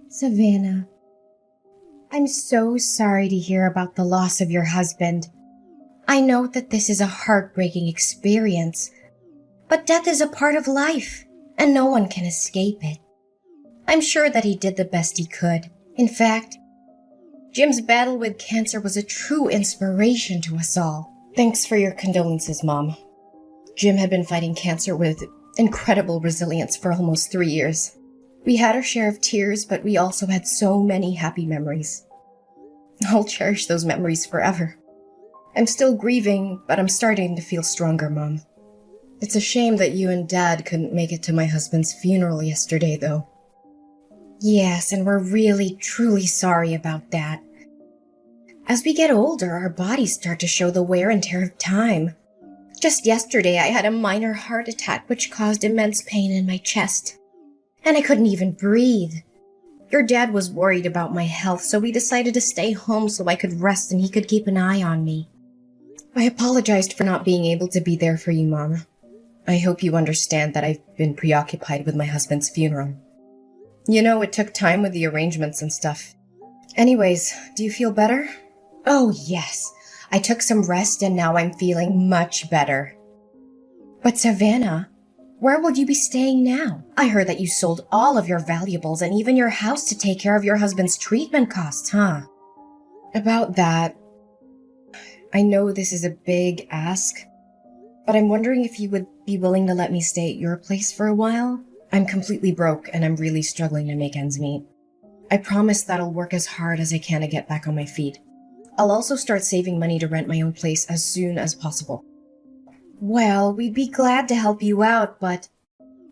Savannah, I'm so sorry to hear about the loss of your husband. I know that this is a heartbreaking experience, but death is a part of life, and no one can escape it. I'm sure that he did the best he could. In fact, Jim's battle with cancer was a true inspiration to us all. Thanks for your condolences, Mom. Jim had been fighting cancer with incredible resilience for almost 3 years. We had our share of tears, but we also had so many happy memories. I'll cherish those memories forever. I'm still grieving, but I'm starting to feel stronger, Mom. It's a shame that you and Dad couldn't make it to my husband's funeral yesterday, though. Yes, and we're really, truly sorry about that. As we get older, our bodies start to show the wear and tear of time. Just yesterday, I had a minor heart attack which caused immense pain in my chest. And I couldn't even breathe. Your dad was worried about my health, so we decided to stay home so I could rest and he could keep an eye on me. I apologized for not being able to be there for you, Mom. I hope you understand that I've been preoccupied with my husband's funeral. You know, it took time with the arrangements and stuff. Anyways, do you feel better? Oh, yes. I took some rest and now I'm feeling much better. But Savannah, where will you be staying now? I heard that you sold all of your valuables and even your house to take care of your husband's treatment costs, huh? About that, I know this is a big ask, but I'm wondering if you would be willing to let me stay at your place for a while? I'm completely broke and I'm really struggling to make ends meet. I promise that I'll work as hard as I can to get back on my feet. I'll also start saving money to rent my own place as soon as possible. Well, we'd be glad to help you out, but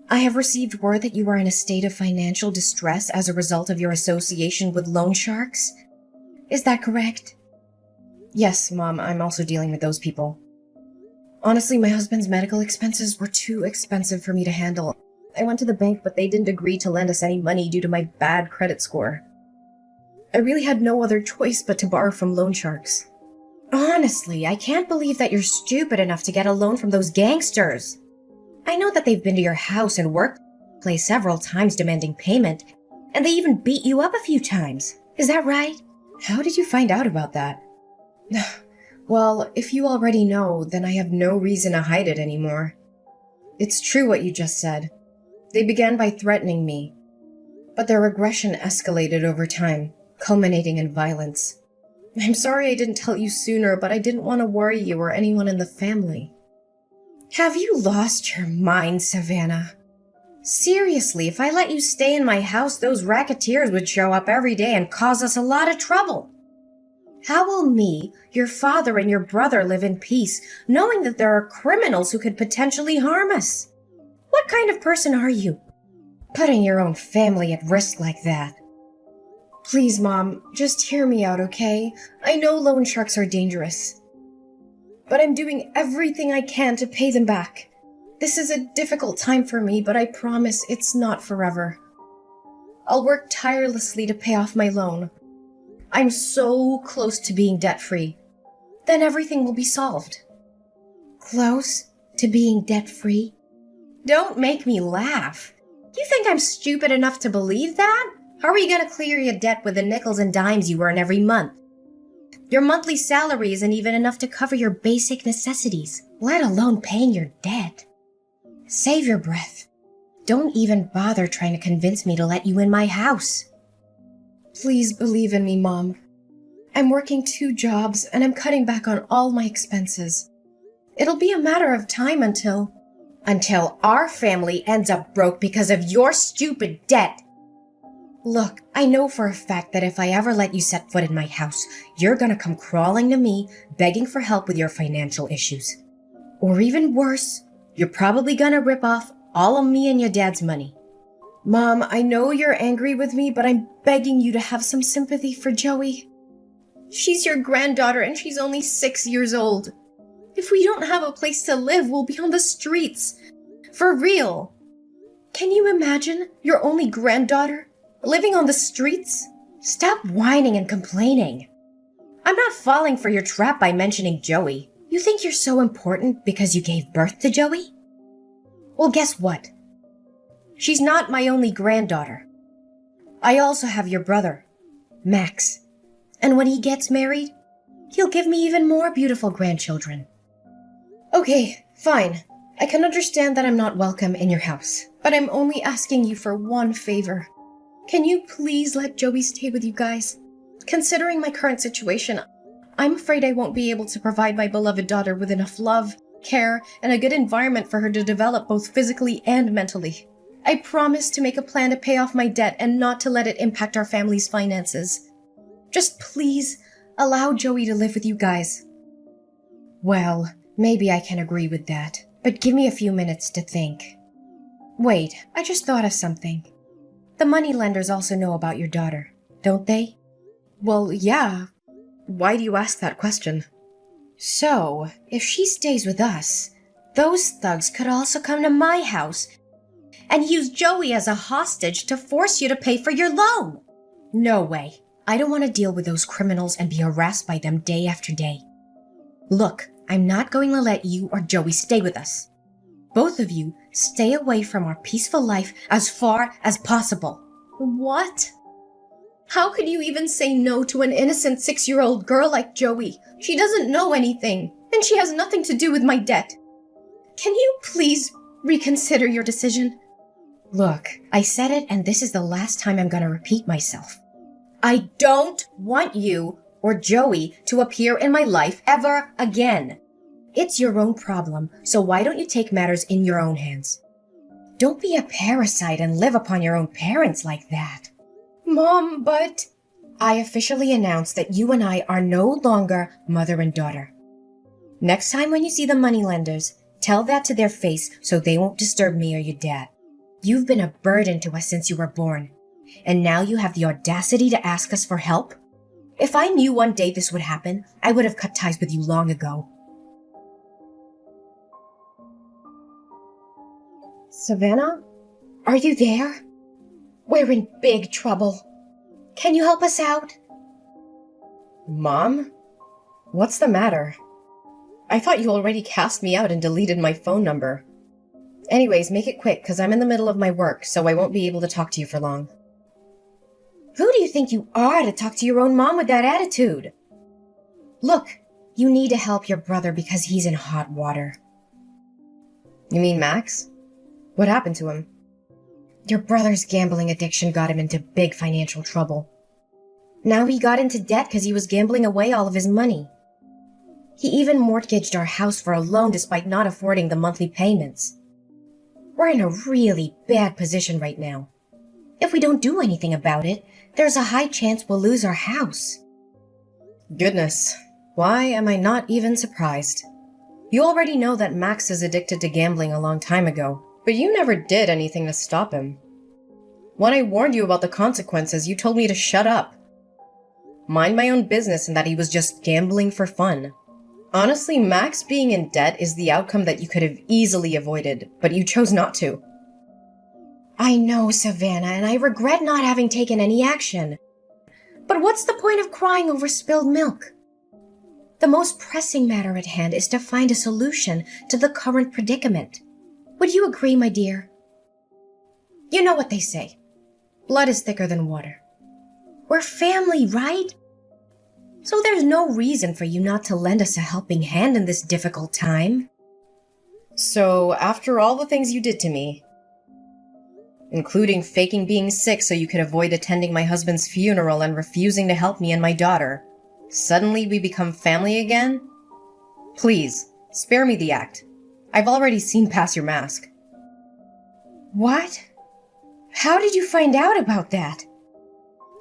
I have received word that you are in a state of financial distress as a result of your association with loan sharks. Is that correct? Yes, Mom, I'm also dealing with those people. Honestly, my husband's medical expenses were too expensive for me to handle. I went to the bank, but they didn't agree to lend us any money due to my bad credit score. I really had no other choice but to borrow from loan sharks. Honestly, I can't believe that you're stupid enough to get a loan from those gangsters. I know that they've been to your house and workplace several times demanding payment, and they even beat you up a few times. Is that right? How did you find out about that? Well, if you already know, then I have no reason to hide it anymore. It's true what you just said. They began by threatening me, but their aggression escalated over time, culminating in violence. I'm sorry I didn't tell you sooner, but I didn't want to worry you or anyone in the family. Have you lost your mind, Savannah? Seriously, if I let you stay in my house, those racketeers would show up every day and cause us a lot of trouble. How will me, your father, and your brother live in peace, knowing that there are criminals who could potentially harm us? What kind of person are you, putting your own family at risk like that? Please, Mom, just hear me out, okay? I know loan sharks are dangerous, but I'm doing everything I can to pay them back. This is a difficult time for me, but I promise it's not forever. I'll work tirelessly to pay off my loan. I'm so close to being debt-free. Then everything will be solved. Close to being debt-free? Don't make me laugh. You think I'm stupid enough to believe that? How are you going to clear your debt with the nickels and dimes you earn every month? Your monthly salary isn't even enough to cover your basic necessities, let alone paying your debt. Save your breath. Don't even bother trying to convince me to let you in my house. Please believe in me, Mom. I'm working 2 jobs and I'm cutting back on all my expenses. It'll be a matter of time until our family ends up broke because of your stupid debt. Look, I know for a fact that if I ever let you set foot in my house, you're gonna come crawling to me, begging for help with your financial issues. Or even worse, you're probably gonna rip off all of me and your dad's money. Mom, I know you're angry with me, but I'm begging you to have some sympathy for Joey. She's your granddaughter and she's only 6 years old. If we don't have a place to live, we'll be on the streets. For real. Can you imagine your only granddaughter living on the streets? Stop whining and complaining. I'm not falling for your trap by mentioning Joey. You think you're so important because you gave birth to Joey? Well, guess what? She's not my only granddaughter. I also have your brother, Max. And when he gets married, he'll give me even more beautiful grandchildren. Okay, fine. I can understand that I'm not welcome in your house, but I'm only asking you for one favor. Can you please let Joey stay with you guys? Considering my current situation, I'm afraid I won't be able to provide my beloved daughter with enough love, care, and a good environment for her to develop both physically and mentally. I promise to make a plan to pay off my debt and not to let it impact our family's finances. Just please allow Joey to live with you guys. Well, maybe I can agree with that, but give me a few minutes to think. Wait, I just thought of something. The moneylenders also know about your daughter, don't they? Well, yeah. Why do you ask that question? So, if she stays with us, those thugs could also come to my house and use Joey as a hostage to force you to pay for your loan. No way. I don't want to deal with those criminals and be harassed by them day after day. Look, I'm not going to let you or Joey stay with us. Both of you stay away from our peaceful life as far as possible. What? How could you even say no to an innocent 6-year-old girl like Joey? She doesn't know anything, and she has nothing to do with my debt. Can you please reconsider your decision? Look, I said it, and this is the last time I'm gonna repeat myself. I don't want you or Joey to appear in my life ever again. It's your own problem, so why don't you take matters in your own hands? Don't be a parasite and live upon your own parents like that. Mom, but... I officially announce that you and I are no longer mother and daughter. Next time when you see the moneylenders, tell that to their face so they won't disturb me or your dad. You've been a burden to us since you were born, and now you have the audacity to ask us for help? If I knew one day this would happen, I would have cut ties with you long ago. Savannah? Are you there? We're in big trouble. Can you help us out? Mom? What's the matter? I thought you already cast me out and deleted my phone number. Anyways, make it quick, because I'm in the middle of my work, so I won't be able to talk to you for long. Who do you think you are to talk to your own mom with that attitude? Look, you need to help your brother because he's in hot water. You mean Max? What happened to him? Your brother's gambling addiction got him into big financial trouble. Now he got into debt because he was gambling away all of his money. He even mortgaged our house for a loan despite not affording the monthly payments. We're in a really bad position right now. If we don't do anything about it, there's a high chance we'll lose our house. Goodness, why am I not even surprised? You already know that Max is addicted to gambling a long time ago, but you never did anything to stop him. When I warned you about the consequences, you told me to shut up. Mind my own business and that he was just gambling for fun. Honestly, Max being in debt is the outcome that you could have easily avoided, but you chose not to. I know, Savannah, and I regret not having taken any action. But what's the point of crying over spilled milk? The most pressing matter at hand is to find a solution to the current predicament. Would you agree, my dear? You know what they say. Blood is thicker than water. We're family, right? So there's no reason for you not to lend us a helping hand in this difficult time. So, after all the things you did to me, including faking being sick so you could avoid attending my husband's funeral and refusing to help me and my daughter, suddenly we become family again? Please, spare me the act. I've already seen past your mask. What? How did you find out about that?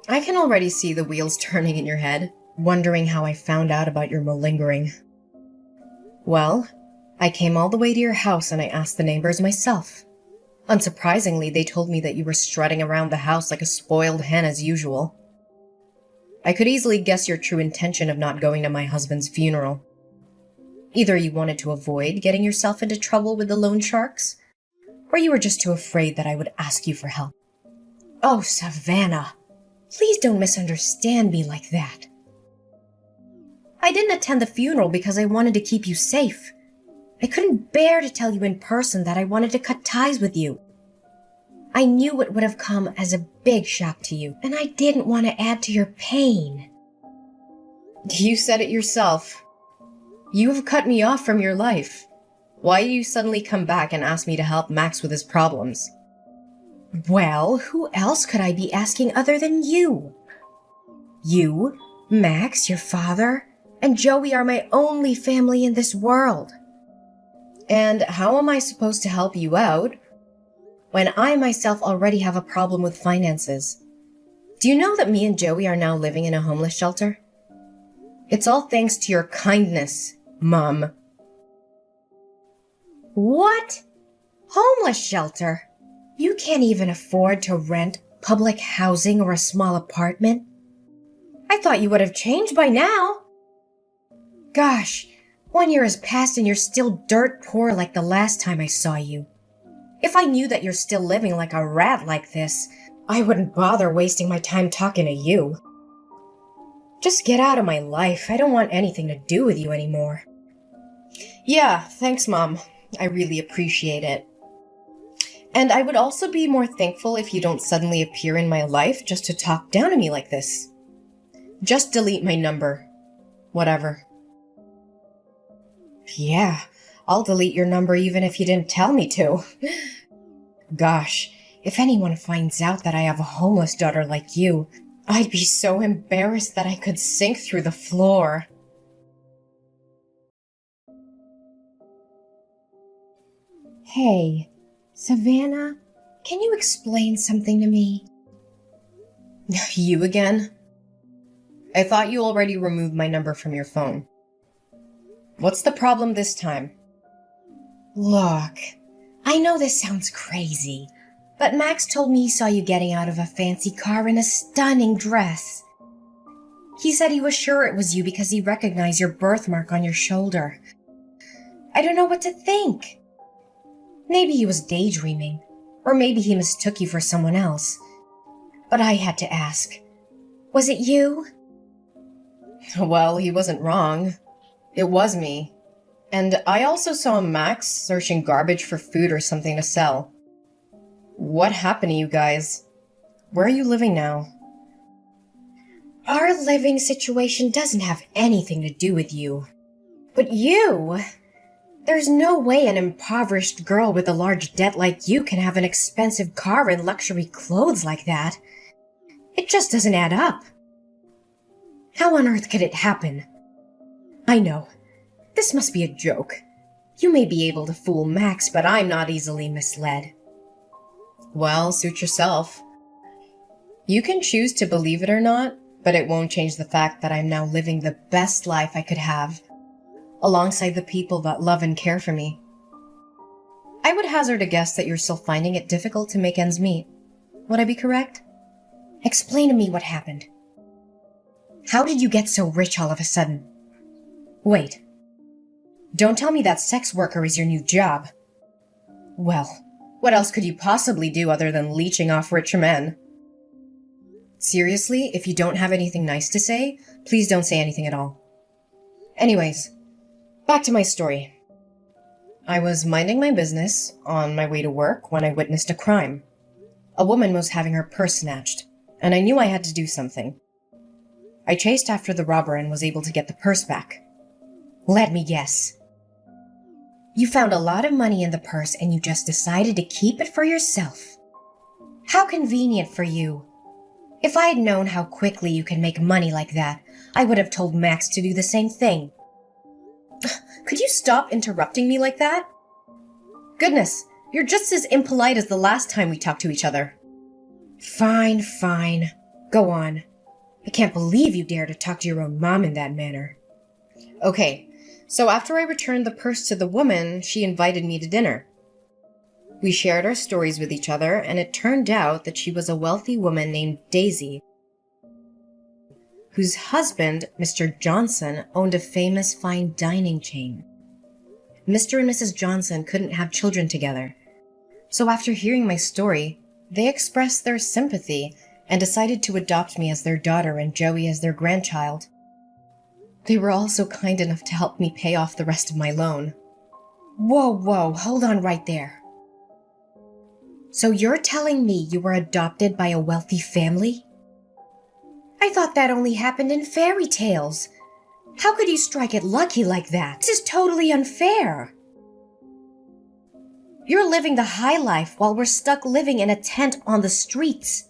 I can already see the wheels turning in your head, wondering how I found out about your malingering. Well, I came all the way to your house and I asked the neighbors myself. Unsurprisingly, they told me that you were strutting around the house like a spoiled hen as usual. I could easily guess your true intention of not going to my husband's funeral. Either you wanted to avoid getting yourself into trouble with the loan sharks, or you were just too afraid that I would ask you for help. Oh, Savannah, please don't misunderstand me like that. I didn't attend the funeral because I wanted to keep you safe. I couldn't bear to tell you in person that I wanted to cut ties with you. I knew it would have come as a big shock to you, and I didn't want to add to your pain. You said it yourself. You have cut me off from your life. Why do you suddenly come back and ask me to help Max with his problems? Well, who else could I be asking other than you? You, Max, your father, and Joey are my only family in this world. And how am I supposed to help you out when I myself already have a problem with finances? Do you know that me and Joey are now living in a homeless shelter? It's all thanks to your kindness, Mom. What? Homeless shelter? You can't even afford to rent public housing or a small apartment? I thought you would have changed by now. Gosh, 1 year has passed and you're still dirt poor like the last time I saw you. If I knew that you're still living like a rat like this, I wouldn't bother wasting my time talking to you. Just get out of my life. I don't want anything to do with you anymore. Yeah, thanks, Mom. I really appreciate it. And I would also be more thankful if you don't suddenly appear in my life just to talk down to me like this. Just delete my number. Whatever. Yeah, I'll delete your number even if you didn't tell me to. Gosh, if anyone finds out that I have a homeless daughter like you, I'd be so embarrassed that I could sink through the floor. Hey, Savannah, can you explain something to me? You again? I thought you already removed my number from your phone. What's the problem this time? Look, I know this sounds crazy, but Max told me he saw you getting out of a fancy car in a stunning dress. He said he was sure it was you because he recognized your birthmark on your shoulder. I don't know what to think. Maybe he was daydreaming, or maybe he mistook you for someone else. But I had to ask, was it you? Well, he wasn't wrong. It was me. And I also saw Max searching garbage for food or something to sell. What happened to you guys? Where are you living now? Our living situation doesn't have anything to do with you. But you? There's no way an impoverished girl with a large debt like you can have an expensive car and luxury clothes like that. It just doesn't add up. How on earth could it happen? I know. This must be a joke. You may be able to fool Max, but I'm not easily misled. Well, suit yourself. You can choose to believe it or not, but it won't change the fact that I'm now living the best life I could have, alongside the people that love and care for me. I would hazard a guess that you're still finding it difficult to make ends meet. Would I be correct? Explain to me what happened. How did you get so rich all of a sudden? Wait. Don't tell me that sex worker is your new job. Well, what else could you possibly do other than leeching off rich men? Seriously, if you don't have anything nice to say, please don't say anything at all. Anyways, back to my story. I was minding my business on my way to work when I witnessed a crime. A woman was having her purse snatched, and I knew I had to do something. I chased after the robber and was able to get the purse back. Let me guess. You found a lot of money in the purse and you just decided to keep it for yourself. How convenient for you. If I had known how quickly you can make money like that, I would have told Max to do the same thing. Could you stop interrupting me like that? Goodness, you're just as impolite as the last time we talked to each other. Fine. Go on. I can't believe you dare to talk to your own mom in that manner. Okay, so after I returned the purse to the woman, she invited me to dinner. We shared our stories with each other, and it turned out that she was a wealthy woman named Daisy, whose husband, Mr. Johnson, owned a famous fine dining chain. Mr. and Mrs. Johnson couldn't have children together, so after hearing my story, they expressed their sympathy and decided to adopt me as their daughter and Joey as their grandchild. They were also kind enough to help me pay off the rest of my loan. Whoa, hold on right there. So you're telling me you were adopted by a wealthy family? I thought that only happened in fairy tales. How could you strike it lucky like that? This is totally unfair. You're living the high life while we're stuck living in a tent on the streets.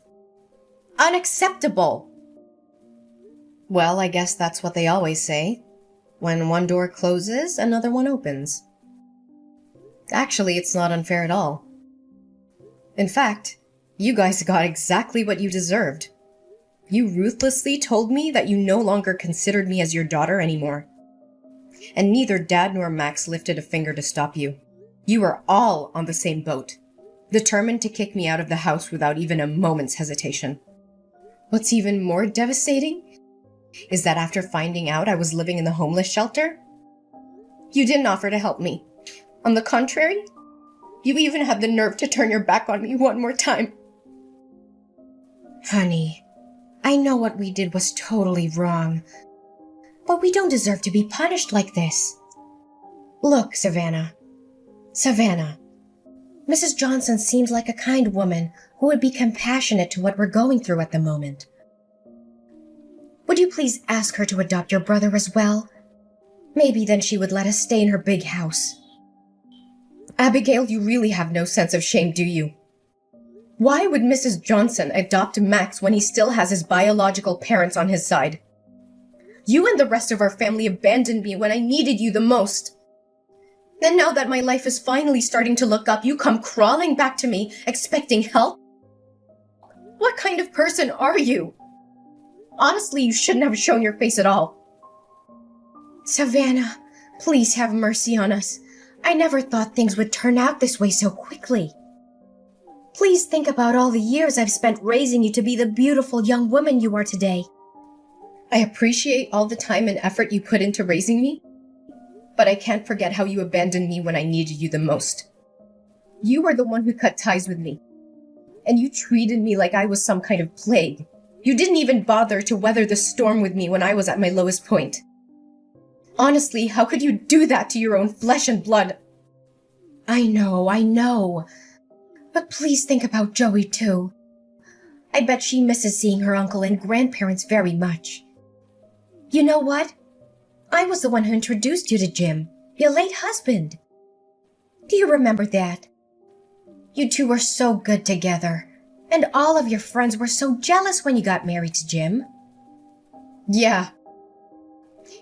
Unacceptable. Well, I guess that's what they always say. When one door closes, another one opens. Actually, it's not unfair at all. In fact, you guys got exactly what you deserved. You ruthlessly told me that you no longer considered me as your daughter anymore. And neither Dad nor Max lifted a finger to stop you. You were all on the same boat, determined to kick me out of the house without even a moment's hesitation. What's even more devastating is that after finding out I was living in the homeless shelter, you didn't offer to help me. On the contrary, you even had the nerve to turn your back on me one more time. Honey, I know what we did was totally wrong, but we don't deserve to be punished like this. Look, Savannah, Mrs. Johnson seems like a kind woman who would be compassionate to what we're going through at the moment. Would you please ask her to adopt your brother as well? Maybe then she would let us stay in her big house. Abigail, you really have no sense of shame, do you? Why would Mrs. Johnson adopt Max when he still has his biological parents on his side? You and the rest of our family abandoned me when I needed you the most. And now that my life is finally starting to look up, you come crawling back to me, expecting help? What kind of person are you? Honestly, you shouldn't have shown your face at all. Savannah, please have mercy on us. I never thought things would turn out this way so quickly. Please think about all the years I've spent raising you to be the beautiful young woman you are today. I appreciate all the time and effort you put into raising me, but I can't forget how you abandoned me when I needed you the most. You were the one who cut ties with me, and you treated me like I was some kind of plague. You didn't even bother to weather the storm with me when I was at my lowest point. Honestly, how could you do that to your own flesh and blood? I know. But please think about Joey too. I bet she misses seeing her uncle and grandparents very much. You know what? I was the one who introduced you to Jim, your late husband. Do you remember that? You two were so good together, and all of your friends were so jealous when you got married to Jim. Yeah.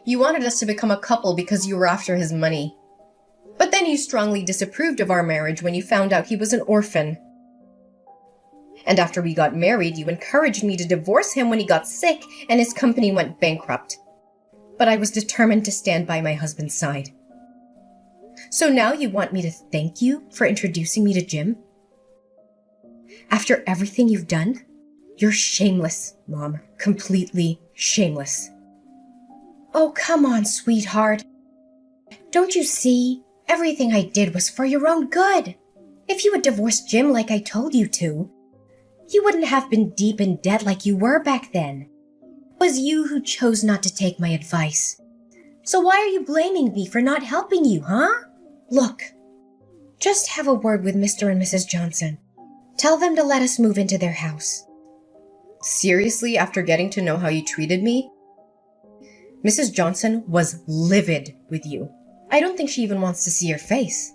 You wanted us to become a couple because you were after his money. But then you strongly disapproved of our marriage when you found out he was an orphan. And after we got married, you encouraged me to divorce him when he got sick and his company went bankrupt. But I was determined to stand by my husband's side. So now you want me to thank you for introducing me to Jim? After everything you've done? You're shameless, Mom. Completely shameless. Oh, come on, sweetheart. Don't you see? Everything I did was for your own good. If you had divorced Jim like I told you to, you wouldn't have been deep in debt like you were back then. It was you who chose not to take my advice. So why are you blaming me for not helping you, huh? Look, just have a word with Mr. and Mrs. Johnson. Tell them to let us move into their house. Seriously, after getting to know how you treated me? Mrs. Johnson was livid with you. I don't think she even wants to see your face.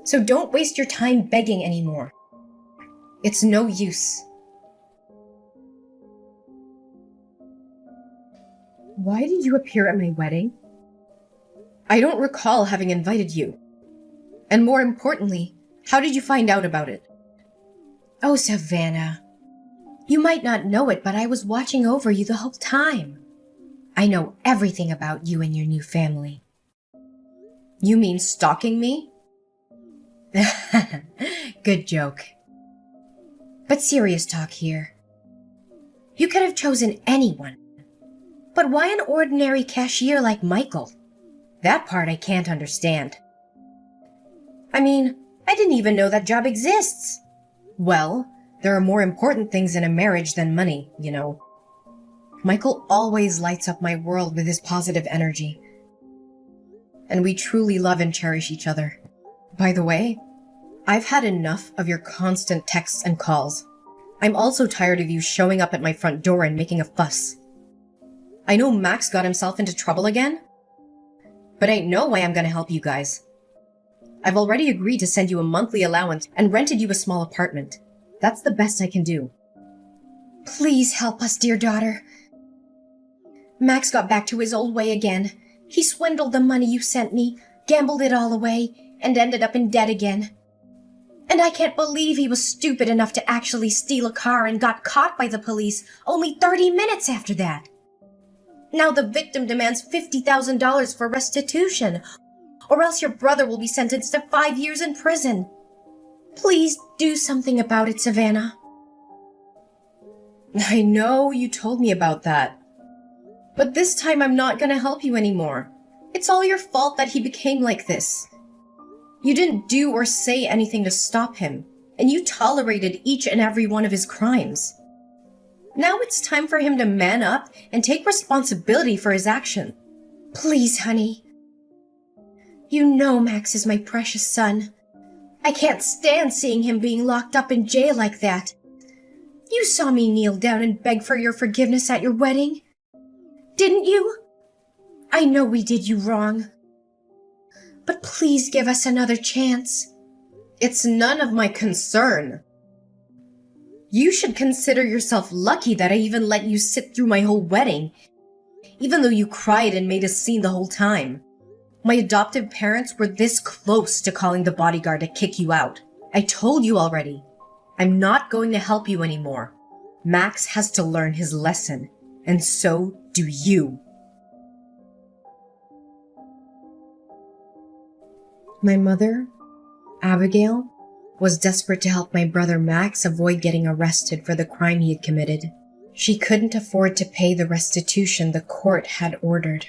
So don't waste your time begging anymore. It's no use. Why did you appear at my wedding? I don't recall having invited you. And more importantly, how did you find out about it? Oh, Savannah. You might not know it, but I was watching over you the whole time. I know everything about you and your new family. You mean stalking me? Good joke. But serious talk here. You could have chosen anyone. But why an ordinary cashier like Michael? That part I can't understand. I mean, I didn't even know that job exists. Well, there are more important things in a marriage than money, you know. Michael always lights up my world with his positive energy. And we truly love and cherish each other. By the way, I've had enough of your constant texts and calls. I'm also tired of you showing up at my front door and making a fuss. I know Max got himself into trouble again, but ain't no way I'm gonna help you guys. I've already agreed to send you a monthly allowance and rented you a small apartment. That's the best I can do. Please help us, dear daughter. Max got back to his old way again. He swindled the money you sent me, gambled it all away, and ended up in debt again. And I can't believe he was stupid enough to actually steal a car and got caught by the police only 30 minutes after that. Now the victim demands $50,000 for restitution, or else your brother will be sentenced to 5 years in prison. Please do something about it, Savannah. I know you told me about that. But this time I'm not gonna help you anymore. It's all your fault that he became like this. You didn't do or say anything to stop him, and you tolerated each and every one of his crimes. Now it's time for him to man up and take responsibility for his action. Please, honey. You know Max is my precious son. I can't stand seeing him being locked up in jail like that. You saw me kneel down and beg for your forgiveness at your wedding. Didn't you? I know we did you wrong. But please give us another chance. It's none of my concern. You should consider yourself lucky that I even let you sit through my whole wedding, even though you cried and made a scene the whole time. My adoptive parents were this close to calling the bodyguard to kick you out. I told you already. I'm not going to help you anymore. Max has to learn his lesson, and so do you. My mother, Abigail, was desperate to help my brother Max avoid getting arrested for the crime he had committed. She couldn't afford to pay the restitution the court had ordered,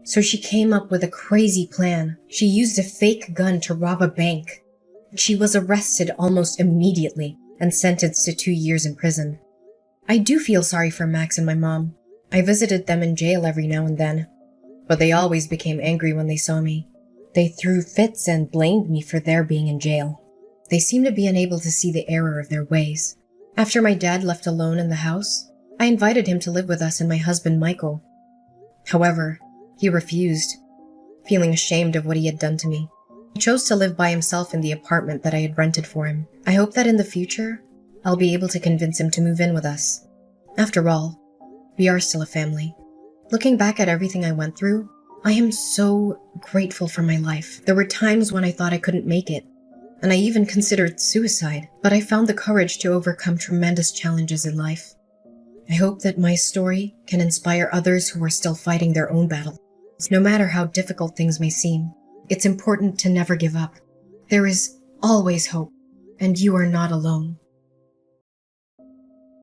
so she came up with a crazy plan. She used a fake gun to rob a bank. She was arrested almost immediately and sentenced to 2 years in prison. I do feel sorry for Max and my mom. I visited them in jail every now and then, but they always became angry when they saw me. They threw fits and blamed me for their being in jail. They seemed to be unable to see the error of their ways. After my dad left alone in the house, I invited him to live with us and my husband Michael. However, he refused, feeling ashamed of what he had done to me. He chose to live by himself in the apartment that I had rented for him. I hope that in the future, I'll be able to convince him to move in with us. After all, we are still a family. Looking back at everything I went through, I am so grateful for my life. There were times when I thought I couldn't make it, and I even considered suicide, but I found the courage to overcome tremendous challenges in life. I hope that my story can inspire others who are still fighting their own battles. No matter how difficult things may seem, it's important to never give up. There is always hope, and you are not alone.